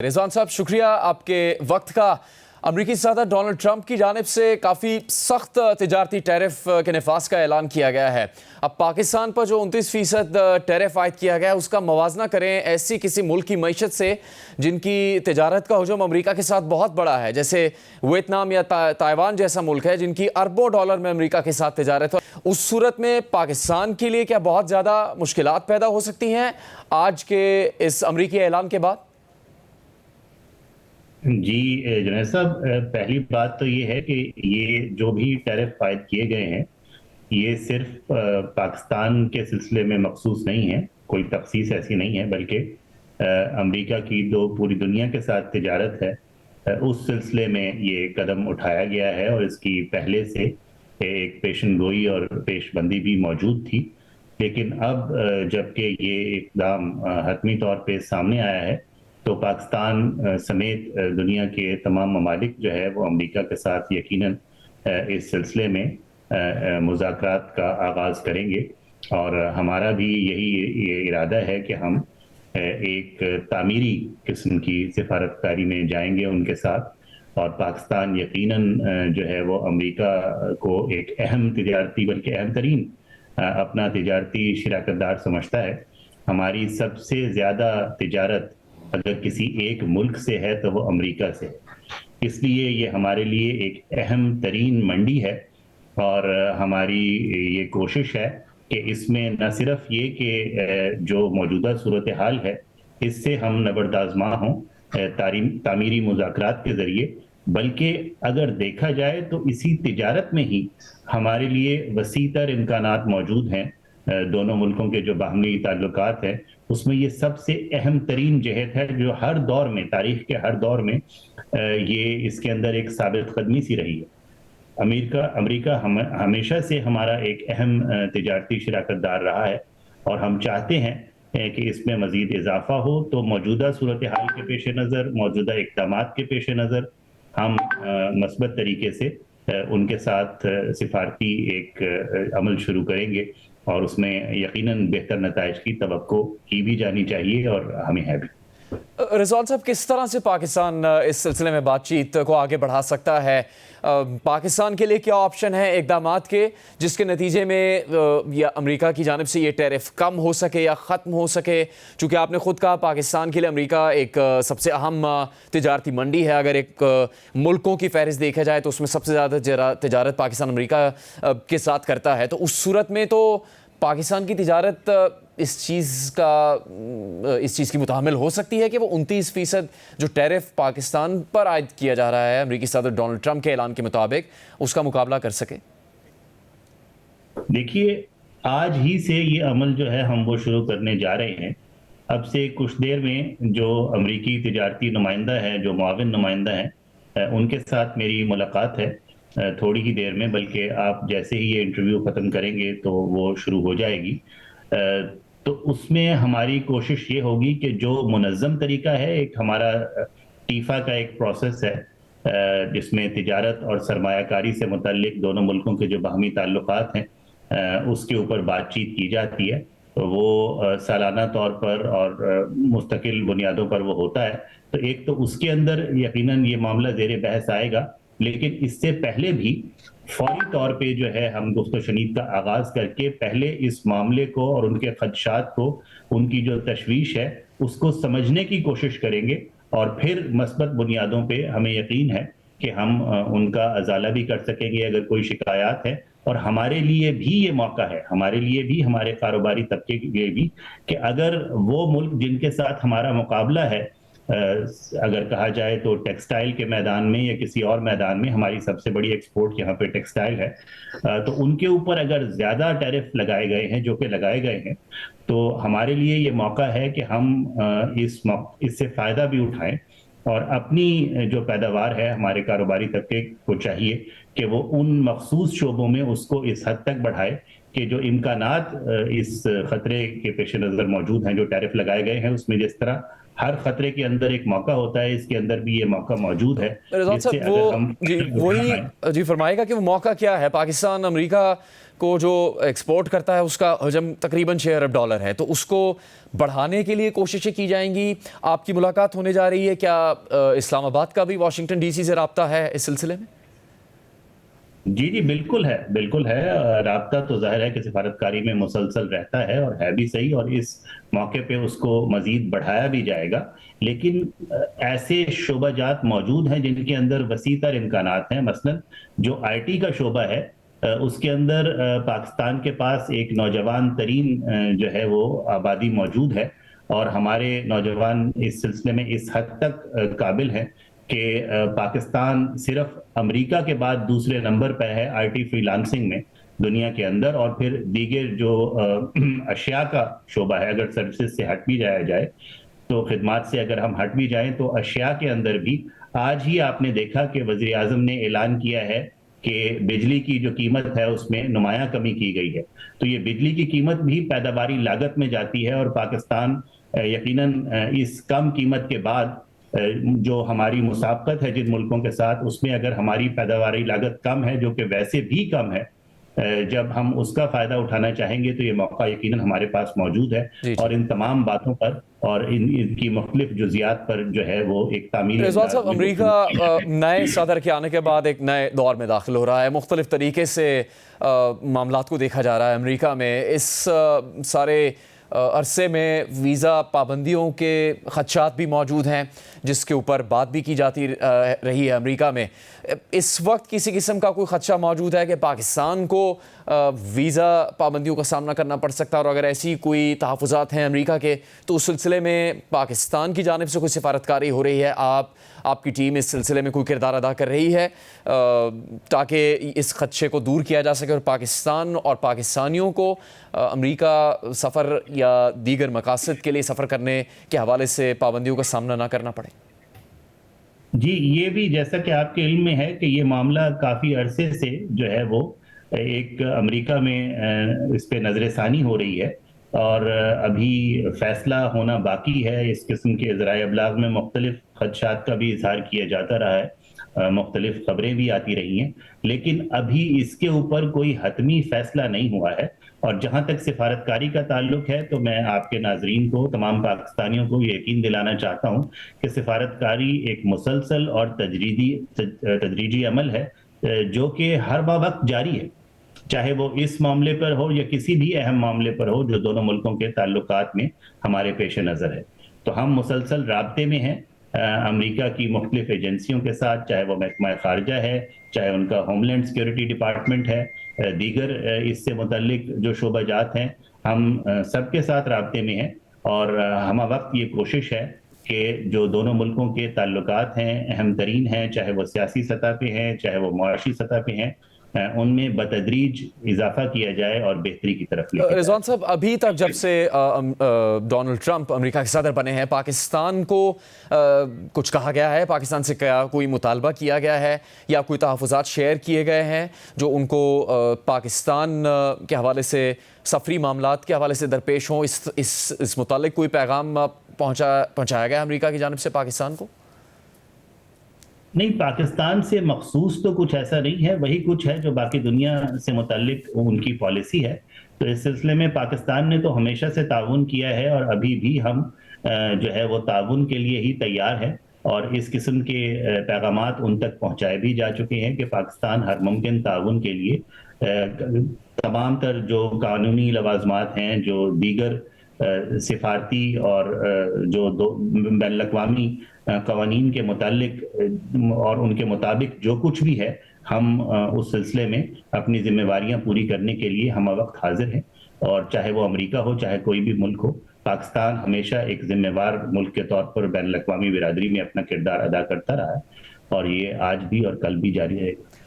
رضوان صاحب شکریہ آپ کے وقت کا۔ امریکی صدر ڈونلڈ ٹرمپ کی جانب سے کافی سخت تجارتی ٹیرف کے نفاذ کا اعلان کیا گیا ہے۔ اب پاکستان پر جو 29% ٹیرف عائد کیا گیا ہے اس کا موازنہ کریں ایسی کسی ملک کی معیشت سے جن کی تجارت کا حجم امریکہ کے ساتھ بہت بڑا ہے، جیسے ویتنام یا تائیوان جیسا ملک ہے جن کی اربوں ڈالر میں امریکہ کے ساتھ تجارت ہے۔ اس صورت میں پاکستان کے لیے کیا بہت زیادہ مشکلات پیدا ہو سکتی ہیں آج کے اس امریکی اعلان کے بعد؟ جی جنید صاحب، پہلی بات تو یہ ہے کہ یہ جو بھی ٹیرف عائد کیے گئے ہیں یہ صرف پاکستان کے سلسلے میں مخصوص نہیں ہے، کوئی تخصیص ایسی نہیں ہے، بلکہ امریکہ کی جو پوری دنیا کے ساتھ تجارت ہے اس سلسلے میں یہ قدم اٹھایا گیا ہے، اور اس کی پہلے سے ایک پیشن گوئی اور پیش بندی بھی موجود تھی۔ لیکن اب جبکہ یہ اقدام حتمی طور پہ سامنے آیا ہے تو پاکستان سمیت دنیا کے تمام ممالک جو ہے وہ امریکہ کے ساتھ یقیناً اس سلسلے میں مذاکرات کا آغاز کریں گے، اور ہمارا بھی یہی ارادہ ہے کہ ہم ایک تعمیری قسم کی سفارتکاری میں جائیں گے ان کے ساتھ، اور پاکستان یقیناً جو ہے وہ امریکہ کو ایک اہم تجارتی بلکہ اہم ترین اپنا تجارتی شراکت دار سمجھتا ہے۔ ہماری سب سے زیادہ تجارت اگر کسی ایک ملک سے ہے تو وہ امریکہ سے ہے، اس لیے یہ ہمارے لیے ایک اہم ترین منڈی ہے، اور ہماری یہ کوشش ہے کہ اس میں نہ صرف یہ کہ جو موجودہ صورتحال ہے اس سے ہم نبردآزما ہوں تعمیری مذاکرات کے ذریعے، بلکہ اگر دیکھا جائے تو اسی تجارت میں ہی ہمارے لیے وسیع تر امکانات موجود ہیں۔ دونوں ملکوں کے جو باہمی تعلقات ہیں اس میں یہ سب سے اہم ترین جہت ہے جو ہر دور میں، تاریخ کے ہر دور میں یہ اس کے اندر ایک ثابت قدمی سی رہی ہے۔ امریکہ ہمیشہ سے ہمارا ایک اہم تجارتی شراکت دار رہا ہے، اور ہم چاہتے ہیں کہ اس میں مزید اضافہ ہو، تو موجودہ صورتحال کے پیش نظر، موجودہ اقدامات کے پیش نظر ہم مثبت طریقے سے ان کے ساتھ سفارتی ایک عمل شروع کریں گے، اور اس میں یقیناً بہتر نتائج کی توقع کی بھی جانی چاہیے، اور ہمیں ہے بھی۔ رضوان صاحب، کس طرح سے پاکستان اس سلسلے میں بات چیت کو آگے بڑھا سکتا ہے؟ پاکستان کے لیے کیا آپشن ہے اقدامات کے جس کے نتیجے میں یا امریکہ کی جانب سے یہ ٹیرف کم ہو سکے یا ختم ہو سکے؟ چونکہ آپ نے خود کہا پاکستان کے لیے امریکہ ایک سب سے اہم تجارتی منڈی ہے، اگر ایک ملکوں کی فہرست دیکھا جائے تو اس میں سب سے زیادہ تجارت پاکستان امریکہ کے ساتھ کرتا ہے، تو اس صورت میں تو پاکستان کی تجارت اس چیز کی متحمل ہو سکتی ہے کہ وہ 29% جو ٹیرف پاکستان پر عائد کیا جا رہا ہے امریکی صدر ڈونلڈ ٹرمپ کے اعلان کے مطابق اس کا مقابلہ کر سکے؟ دیکھیے، آج ہی سے یہ عمل جو ہے ہم وہ شروع کرنے جا رہے ہیں۔ اب سے کچھ دیر میں جو امریکی تجارتی نمائندہ ہے، جو معاون نمائندہ ہیں، ان کے ساتھ میری ملاقات ہے تھوڑی ہی دیر میں، بلکہ آپ جیسے ہی یہ انٹرویو ختم کریں گے تو وہ شروع ہو جائے گی۔ تو اس میں ہماری کوشش یہ ہوگی کہ جو منظم طریقہ ہے، ایک ہمارا ٹیفا کا ایک پروسیس ہے جس میں تجارت اور سرمایہ کاری سے متعلق دونوں ملکوں کے جو باہمی تعلقات ہیں اس کے اوپر بات چیت کی جاتی ہے، وہ سالانہ طور پر اور مستقل بنیادوں پر وہ ہوتا ہے۔ تو ایک تو اس کے اندر یقیناً یہ معاملہ زیر بحث آئے گا، لیکن اس سے پہلے بھی فوری طور پہ جو ہے ہم گفت و شنید کا آغاز کر کے پہلے اس معاملے کو اور ان کے خدشات کو، ان کی جو تشویش ہے اس کو سمجھنے کی کوشش کریں گے، اور پھر مثبت بنیادوں پہ ہمیں یقین ہے کہ ہم ان کا ازالہ بھی کر سکیں گے اگر کوئی شکایات ہے۔ اور ہمارے لیے بھی یہ موقع ہے، ہمارے لیے بھی، ہمارے کاروباری طبقے کے لیے بھی، کہ اگر وہ ملک جن کے ساتھ ہمارا مقابلہ ہے، اگر کہا جائے تو ٹیکسٹائل کے میدان میں یا کسی اور میدان میں، ہماری سب سے بڑی ایکسپورٹ یہاں پہ ٹیکسٹائل ہے، تو ان کے اوپر اگر زیادہ ٹیرف لگائے گئے ہیں جو کہ لگائے گئے ہیں، تو ہمارے لیے یہ موقع ہے کہ ہم اس سے فائدہ بھی اٹھائیں، اور اپنی جو پیداوار ہے ہمارے کاروباری طبقے کو چاہیے کہ وہ ان مخصوص شعبوں میں اس کو اس حد تک بڑھائے کہ جو امکانات اس خطرے کے پیش نظر موجود ہیں جو ٹیرف لگائے گئے ہیں، اس میں جس طرح ہر خطرے کے اندر ایک موقع ہوتا ہے، اس کے اندر بھی یہ موقع موجود ہے۔ رضوان صاحب، فرمائے گا کہ وہ موقع کیا ہے؟ پاکستان امریکہ کو جو ایکسپورٹ کرتا ہے اس کا حجم تقریباً $6 ارب ہے، تو اس کو بڑھانے کے لیے کوششیں کی جائیں گی. آپ کی ملاقات ہونے جا رہی ہے، کیا اسلام آباد کا بھی واشنگٹن ڈی سی سے رابطہ ہے اس سلسلے میں؟ جی جی بالکل ہے، بالکل ہے. رابطہ تو ظاہر ہے کہ سفارتکاری میں مسلسل رہتا ہے اور ہے بھی صحیح، اور اس موقع پہ اس کو مزید بڑھایا بھی جائے گا. لیکن ایسے شعبہ جات موجود ہیں جن کے اندر وسیع تر امکانات ہیں. مثلا جو آئی ٹی کا شعبہ ہے، اس کے اندر پاکستان کے پاس ایک نوجوان ترین جو ہے وہ آبادی موجود ہے، اور ہمارے نوجوان اس سلسلے میں اس حد تک قابل ہیں کہ پاکستان صرف امریکہ کے بعد دوسرے نمبر پہ ہے آئی ٹی فری لانسنگ میں دنیا کے اندر. اور پھر دیگر جو اشیاء کا شعبہ ہے، اگر سروسز سے ہٹ بھی جایا جائے تو خدمات سے اگر ہم ہٹ بھی جائیں تو اشیاء کے اندر بھی آج ہی آپ نے دیکھا کہ وزیر اعظم نے اعلان کیا ہے کہ بجلی کی جو قیمت ہے اس میں نمایاں کمی کی گئی ہے. تو یہ بجلی کی قیمت بھی پیداواری لاگت میں جاتی ہے، اور پاکستان یقیناً اس کم قیمت کے بعد جو ہماری مسابقت ہے جن ملکوں کے ساتھ، اس میں اگر ہماری پیداواری لاگت کم ہے، جو کہ ویسے بھی کم ہے، جب ہم اس کا فائدہ اٹھانا چاہیں گے تو یہ موقع یقیناً ہمارے پاس موجود ہے. جی اور ان تمام باتوں پر اور ان کی مختلف جزیات پر جو ہے وہ ایک تعمیری رضوان انداز صاحب، میں امریکہ نئے صدر کے آنے کے بعد ایک نئے دور میں داخل ہو رہا ہے. مختلف طریقے سے معاملات کو دیکھا جا رہا ہے امریکہ میں. اس سارے عرصے میں ویزا پابندیوں کے خدشات بھی موجود ہیں، جس کے اوپر بات بھی کی جاتی رہی ہے امریکہ میں. اس وقت کسی قسم کا کوئی خدشہ موجود ہے کہ پاکستان کو ویزا پابندیوں کا سامنا کرنا پڑ سکتا ہے؟ اور اگر ایسی کوئی تحفظات ہیں امریکہ کے تو اس سلسلے میں پاکستان کی جانب سے کوئی سفارتکاری ہو رہی ہے؟ آپ کی ٹیم اس سلسلے میں کوئی کردار ادا کر رہی ہے تاکہ اس خدشے کو دور کیا جا سکے اور پاکستان اور پاکستانیوں کو امریکہ سفر یا دیگر مقاصد کے لیے سفر کرنے کے حوالے سے پابندیوں کا سامنا نہ کرنا پڑے؟ جی، یہ بھی جیسا کہ آپ کے علم میں ہے کہ یہ معاملہ کافی عرصے سے جو ہے وہ ایک امریکہ میں اس پہ نظر ثانی ہو رہی ہے، اور ابھی فیصلہ ہونا باقی ہے. اس قسم کے ذرائع ابلاغ میں مختلف خدشات کا بھی اظہار کیا جاتا رہا ہے، مختلف خبریں بھی آتی رہی ہیں، لیکن ابھی اس کے اوپر کوئی حتمی فیصلہ نہیں ہوا ہے. اور جہاں تک سفارتکاری کا تعلق ہے تو میں آپ کے ناظرین کو، تمام پاکستانیوں کو یہ یقین دلانا چاہتا ہوں کہ سفارتکاری ایک مسلسل اور تدریجی عمل ہے جو کہ ہر وقت جاری ہے، چاہے وہ اس معاملے پر ہو یا کسی بھی اہم معاملے پر ہو جو دونوں ملکوں کے تعلقات میں ہمارے پیش نظر ہے. تو ہم مسلسل رابطے میں ہیں امریکہ کی مختلف ایجنسیوں کے ساتھ، چاہے وہ محکمہ خارجہ ہے، چاہے ان کا ہوم لینڈ سیکیورٹی ڈپارٹمنٹ ہے، دیگر اس سے متعلق جو شعبہ جات ہیں، ہم سب کے ساتھ رابطے میں ہیں. اور ہمہ وقت یہ کوشش ہے کہ جو دونوں ملکوں کے تعلقات ہیں، اہم ترین ہیں، چاہے وہ سیاسی سطح پہ ہیں، چاہے وہ معاشی سطح پہ ہیں، ان میں بتدریج اضافہ کیا جائے اور بہتری کی طرف لے کے جائے. رضوان صاحب، ابھی تک جب سے ڈونلڈ ٹرمپ امریکہ کے صدر بنے ہیں، پاکستان کو کچھ کہا گیا ہے؟ پاکستان سے کیا کوئی مطالبہ کیا گیا ہے یا کوئی تحفظات شیئر کیے گئے ہیں جو ان کو پاکستان کے حوالے سے، سفری معاملات کے حوالے سے درپیش ہوں؟ اس متعلق کوئی پیغام پہنچایا گیا امریکہ کی جانب سے پاکستان کو؟ نہیں، پاکستان سے مخصوص تو کچھ ایسا نہیں ہے، وہی کچھ ہے جو باقی دنیا سے متعلق ان کی پالیسی ہے. تو اس سلسلے میں پاکستان نے تو ہمیشہ سے تعاون کیا ہے، اور ابھی بھی ہم جو ہے وہ تعاون کے لیے ہی تیار ہے. اور اس قسم کے پیغامات ان تک پہنچائے بھی جا چکے ہیں کہ پاکستان ہر ممکن تعاون کے لیے تمام تر جو قانونی لوازمات ہیں، جو دیگر سفارتی اور جو بین الاقوامی قوانین کے متعلق اور ان کے مطابق جو کچھ بھی ہے، ہم اس سلسلے میں اپنی ذمہ داریاں پوری کرنے کے لیے ہم وقت حاضر ہیں. اور چاہے وہ امریکہ ہو، چاہے کوئی بھی ملک ہو، پاکستان ہمیشہ ایک ذمہ دار ملک کے طور پر بین الاقوامی برادری میں اپنا کردار ادا کرتا رہا ہے، اور یہ آج بھی اور کل بھی جاری رہے گا.